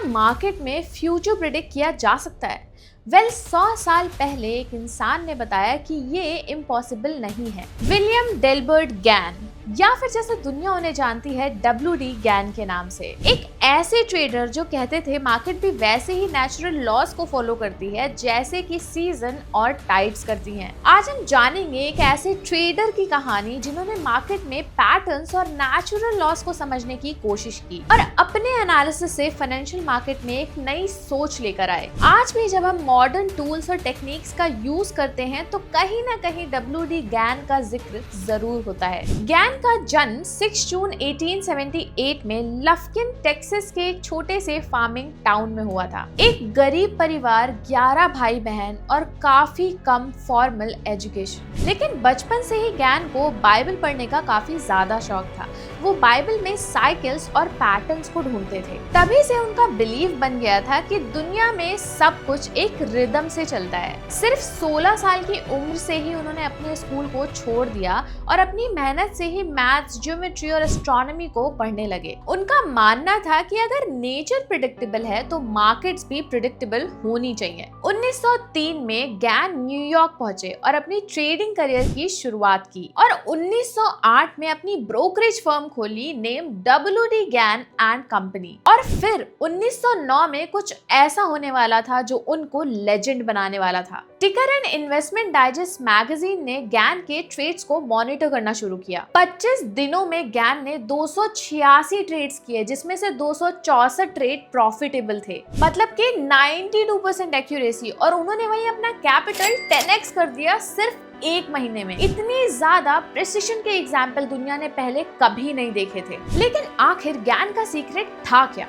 Market में future predict किया जा सकता है? 100 साल पहले एक इंसान ने बताया कि ये इम्पॉसिबल नहीं है। विलियम डेलबर्ट गैन, या फिर जैसे दुनिया उन्हें जानती है WD गैन के नाम से, एक ऐसे ट्रेडर जो कहते थे मार्केट भी वैसे ही नेचुरल लॉस को फॉलो करती है जैसे कि सीजन और टाइड्स करती हैं। आज हम जानेंगे एक ऐसे ट्रेडर की कहानी जिन्होंने मार्केट में पैटर्न्स और नेचुरल लॉस को समझने की कोशिश की और अपने एनालिसिस से फाइनेंशियल मार्केट में एक नई सोच लेकर आए। आज भी जब हम मॉडर्न टूल्स और टेक्निक्स का यूज करते हैं तो कहीं ना कहीं WD गैन का जिक्र जरूर होता है। गैन का जन्म 6 जून 1878 में लफकिन टेक्सास के एक छोटे से फार्मिंग टाउन में हुआ था। एक गरीब परिवार, 11 भाई बहन और काफी कम फॉर्मल एजुकेशन। लेकिन बचपन से ही गैन को बाइबल पढ़ने का काफी ज्यादा शौक था। वो बाइबल में साइकिल्स और पैटर्न्स को ढूंढते थे। तभी से उनका बिलीव बन गया था कि दुनिया में सब कुछ एक रिदम से चलता है। सिर्फ 16 साल की उम्र से ही उन्होंने अपने स्कूल को छोड़ दिया और अपनी मेहनत से ही मैथ्स, ज्योमेट्री और एस्ट्रोनॉमी को पढ़ने लगे। उनका मानना था कि अगर नेचर प्रिडिक्टेबल है तो मार्केट्स भी प्रिडिक्टेबल होनी चाहिए। 1903 में गैन न्यूयॉर्क पहुंचे और अपनी ट्रेडिंग करियर की शुरुआत की और 1908 में अपनी ब्रोकरेज फर्म खोली name WD Gann and company. और फिर 1909 में कुछ ऐसा होने वाला था जो उनको लेजेंड बनाने वाला था। टिकर एंड इन्वेस्टमेंट डाइजेस्ट मैगजीन ने गैन के ट्रेड्स को मॉनिटर करना शुरू किया। 25 दिनों में गैन ने 286 ट्रेड्स किए, जिसमें से 264 ट्रेड प्रॉफिटेबल थे, मतलब कि 92% एक्यूरेसी। और उन्होंने वही अपना कैपिटल 10x कर दिया सिर्फ एक महीने में। इतनी ज्यादा प्रिसिशन के एग्जाम्पल दुनिया ने पहले कभी नहीं देखे थे। लेकिन आखिर गैन का सीक्रेट था क्या?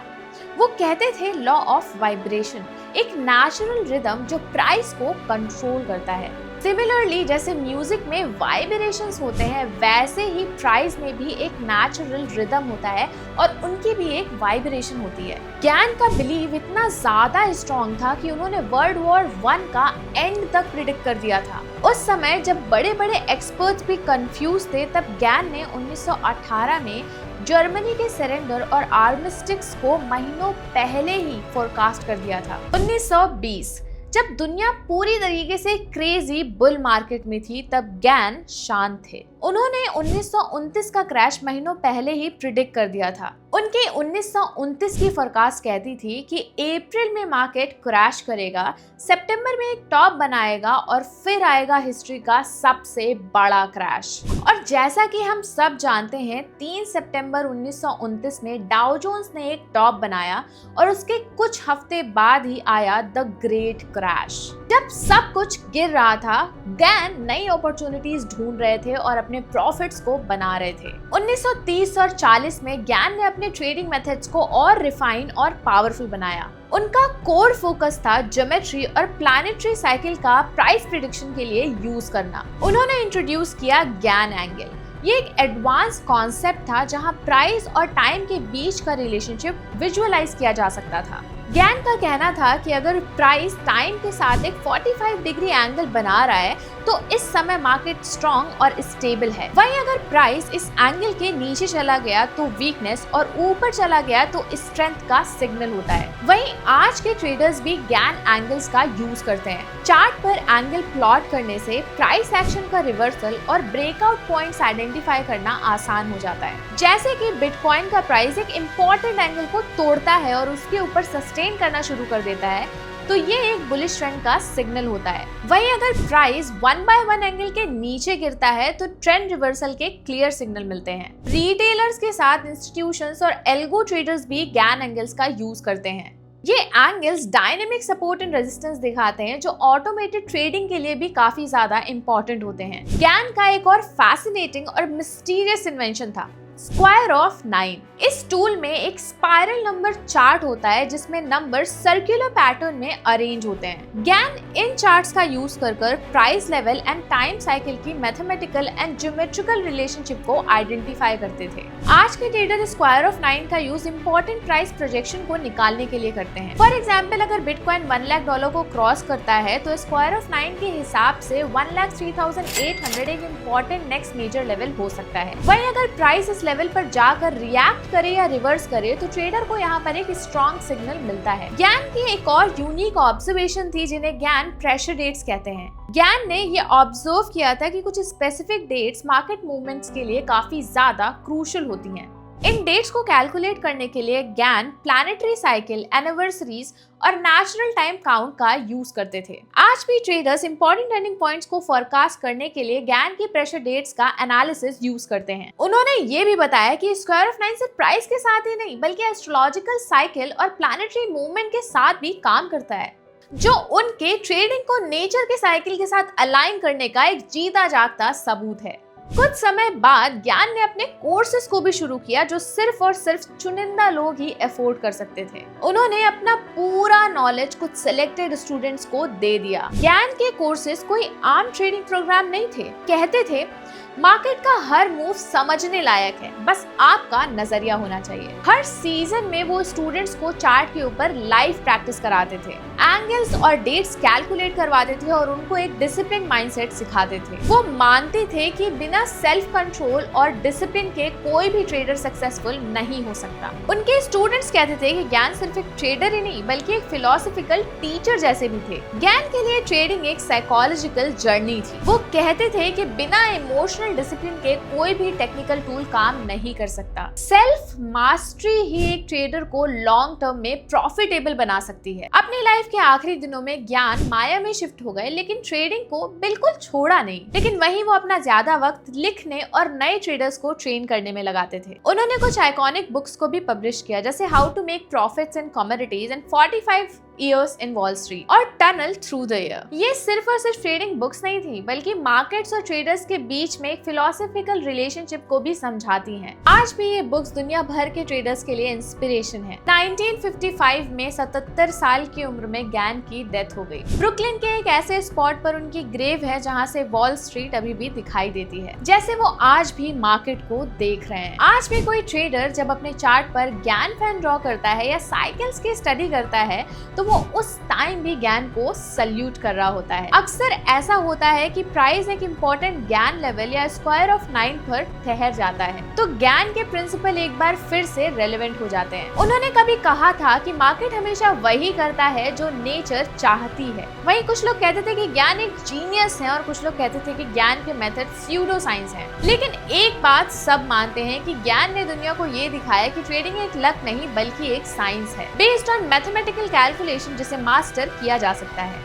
वो कहते थे लॉ ऑफ वाइब्रेशन, एक नेचुरल रिदम जो प्राइस को कंट्रोल करता है। सिमिलरली जैसे म्यूजिक में वाइब्रेशंस होते हैं, वैसे ही प्राइस में भी एक नेचुरल रिदम होता है और उनकी भी एक वाइब्रेशन होती है। गैन का बिलीव इतना ज्यादा स्ट्रॉन्ग था कि उन्होंने वर्ल्ड वॉर 1 का एंड तक प्रिडिक्ट कर दिया था। उस समय जब बड़े बड़े एक्सपर्ट्स भी कंफ्यूज थे, तब गैन ने 1918 में जर्मनी के सरेंडर और आर्मिस्टिक्स को महीनों पहले ही फोरकास्ट कर दिया था। 1920 जब दुनिया पूरी तरीके से क्रेजी बुल मार्केट में थी, तब गैन शांत थे। उन्होंने 1929 का क्रैश महीनों पहले ही प्रिडिक्ट कर दिया था। उनकी 1929 की फोरकास्ट कहती थी कि अप्रैल में मार्केट क्रैश करेगा, सितंबर में एक टॉप बनाएगा और फिर आएगा हिस्ट्री का सबसे बड़ा क्रैश। और जैसा कि हम सब जानते हैं, 3 सितंबर 1929 में डाउ जोन्स ने एक टॉप बनाया और उसके कुछ हफ्ते बाद ही आया द ग्रेट क्रैश। जब सब कुछ गिर रहा था, गैन नई अपॉर्चुनिटीज ढूंढ रहे थे और अपने प्रॉफिट्स को बना रहे थे। 1930 और 40 में गैन ने अपने ट्रेडिंग मेथड्स को और रिफाइन और पावरफुल बनाया। उनका कोर फोकस था ज्योमेट्री और प्लैनेटरी साइकिल का प्राइस प्रिडिक्शन के लिए यूज करना। उन्होंने इंट्रोड्यूस किया गैन एंगल। ये एक एडवांस कॉन्सेप्ट था जहां प्राइस और टाइम के बीच का रिलेशनशिप विजुअलाइज किया जा सकता था। गैन का कहना था कि अगर प्राइस टाइम के साथ एक 45 डिग्री एंगल बना रहा है तो इस समय मार्केट स्ट्रॉन्ग और स्टेबल है। वहीं अगर प्राइस इस एंगल के नीचे चला गया तो वीकनेस और ऊपर चला गया तो स्ट्रेंथ का सिग्नल होता है। वहीं आज के ट्रेडर्स भी गैन एंगल्स का यूज करते हैं। चार्ट पर एंगल प्लॉट करने से प्राइस एक्शन का रिवर्सल और ब्रेकआउट पॉइंट्स आइडेंटिफाई करना आसान हो जाता है। जैसे कि बिटकॉइन का प्राइस एक इम्पोर्टेंट एंगल को तोड़ता है और उसके ऊपर सस्टेन करना शुरू कर देता है, तो ये एक बुलिश ट्रेंड का सिग्नल होता है। वहीं अगर प्राइस 1 by 1 एंगल के नीचे गिरता है तो ट्रेंड रिवर्सल के क्लियर सिग्नल मिलते हैं। रिटेलर्स के साथ इंस्टीट्यूशंस और एल्गो ट्रेडर्स भी गैन एंगल्स का यूज करते हैं। ये angles dynamic support and resistance दिखाते हैं जो ऑटोमेटेड ट्रेडिंग के लिए भी काफी ज्यादा इंपॉर्टेंट होते हैं। गैन का एक और फैसिनेटिंग और मिस्टीरियस इन्वेंशन था स्क्वायर ऑफ 9। इस टूल में एक स्पाइरल नंबर चार्ट होता है जिसमें नंबर सर्कुलर पैटर्न में अरेंज होते हैं। गैन इन चार्ट्स का यूज कर price level and time cycle की मैथमेटिकल एंड ज्योमेट्रिकल रिलेशनशिप को आइडेंटिफाई करते थे। आज के ट्रेडर स्क्वायर ऑफ 9 का यूज इंपॉर्टेंट प्राइस प्रोजेक्शन को निकालने के लिए करते हैं। फॉर एग्जाम्पल, अगर बिटकॉइन $1 लाख को क्रॉस करता है तो स्क्वायर ऑफ 9 के हिसाब से 1,03,800 एक इंपॉर्टेंट नेक्स्ट मेजर लेवल हो सकता है। वहीं अगर प्राइस इस लेवल पर जाकर रिएक्ट करे या रिवर्स करे तो ट्रेडर को यहाँ पर एक स्ट्रॉन्ग सिग्नल मिलता है। ज्ञान की एक और यूनिक ऑब्जर्वेशन थी जिन्हें ज्ञान प्रेशर डेट्स कहते हैं। ज्ञान ने ये ऑब्जर्व किया था कि कुछ स्पेसिफिक डेट्स मार्केट मूवमेंट्स के लिए काफी ज्यादा क्रूशियल होती हैं। इन डेट्स को कैलकुलेट करने के लिए ज्ञान प्लैनेटरी साइकिल, एनिवर्सरीज और नेचुरल टाइम काउंट का यूज करते थे। आज भी ट्रेडर्स इंपॉर्टेंट टर्निंग पॉइंट्स को फोरकास्ट करने के लिए ज्ञान की प्रेशर डेट्स का एनालिसिस यूज करते हैं। उन्होंने ये भी बताया कि स्क्वायर ऑफ 9 सिर्फ प्राइस के साथ ही नहीं बल्कि एस्ट्रोलॉजिकल साइकिल और प्लैनेटरी मूवमेंट के साथ भी काम करता है, जो उनके ट्रेडिंग को नेचर के साइकिल के साथ अलाइन करने का एक जीता जागता सबूत है। कुछ समय बाद ज्ञान ने अपने कोर्सेज को भी शुरू किया जो सिर्फ और सिर्फ चुनिंदा लोग ही अफोर्ड कर सकते थे। उन्होंने अपना पूरा नॉलेज कुछ सिलेक्टेड स्टूडेंट्स को दे दिया। ज्ञान के कोर्सेज कोई आम ट्रेडिंग प्रोग्राम नहीं थे। कहते थे मार्केट का हर मूव समझने लायक है, बस आपका नजरिया होना चाहिए। हर सीजन में वो स्टूडेंट्स को चार्ट के ऊपर लाइव प्रैक्टिस कराते थे, एंगल्स और डेट्स कैलकुलेट करवाते थे और उनको एक डिसिप्लिन माइंडसेट सिखाते थे। वो मानते थे कि बिना सेल्फ कंट्रोल और डिसिप्लिन के कोई भी ट्रेडर सक्सेसफुल नहीं हो सकता। उनके स्टूडेंट्स कहते थे कि ज्ञान सिर्फ एक ट्रेडर ही नहीं बल्कि एक फिलोसॉफिकल टीचर जैसे भी थे। ज्ञान के लिए ट्रेडिंग एक साइकोलॉजिकल जर्नी थी। वो कहते थे कि बिना इमोशनल डिसिप्लिन के कोई भी टेक्निकल टूल काम नहीं कर सकता। सेल्फ मास्टरी ही एक ट्रेडर को लॉन्ग टर्म में प्रॉफिटेबल बना सकती है। अपनी लाइफ के आखिरी दिनों में ज्ञान माया में शिफ्ट हो गए, लेकिन ट्रेडिंग को बिल्कुल छोड़ा नहीं। लेकिन वहीं वो अपना ज्यादा वक्त लिखने और नए ट्रेडर्स को ट्रेन करने में लगाते थे। उन्होंने कुछ आइकॉनिक बुक्स को भी पब्लिश किया, जैसे how to make profits in commodities and 45 Years in Wall Street और टनल थ्रू द ईयर। ये सिर्फ और सिर्फ ट्रेडिंग बुक्स नहीं थी बल्कि मार्केट्स और ट्रेडर्स के बीच में एक फिलोसॉफिकल रिलेशनशिप को भी समझाती हैं। आज भी ये बुक्स दुनिया भर के ट्रेडर्स के लिए इंस्पिरेशन है। 1955 में 77 साल की उम्र में ज्ञान की डेथ हो गई। ब्रुकलिन के एक ऐसे स्पॉट पर उनकी ग्रेव है जहाँ से वॉल स्ट्रीट अभी भी दिखाई देती है, जैसे वो आज भी मार्केट को देख रहे हैं। आज भी कोई ट्रेडर जब अपने चार्ट पर ज्ञान फैन ड्रॉ करता है या साइकिल्स की स्टडी करता है तो वो उस टाइम भी ज्ञान को सल्यूट कर रहा होता है। अक्सर ऐसा होता है कि प्राइस एक इम्पोर्टेंट ज्ञान लेवल या स्क्वायर ऑफ 9 पर ठहर जाता है तो ज्ञान के प्रिंसिपल एक बार फिर से रेलेवेंट हो जाते हैं। उन्होंने कभी कहा था कि मार्केट हमेशा वही करता है जो नेचर चाहती है। वहीं कुछ लोग कहते थे कि ज्ञान एक जीनियस है और कुछ लोग कहते थे कि ज्ञान के मेथड स्यूडो साइंस है। लेकिन एक बात सब मानते हैं कि ज्ञान ने दुनिया को ये दिखाया कि ट्रेडिंग एक लक नहीं बल्कि एक साइंस है, बेस्ड ऑन मैथमेटिकल कैलकुलेशन जिसे मास्टर किया जा सकता है।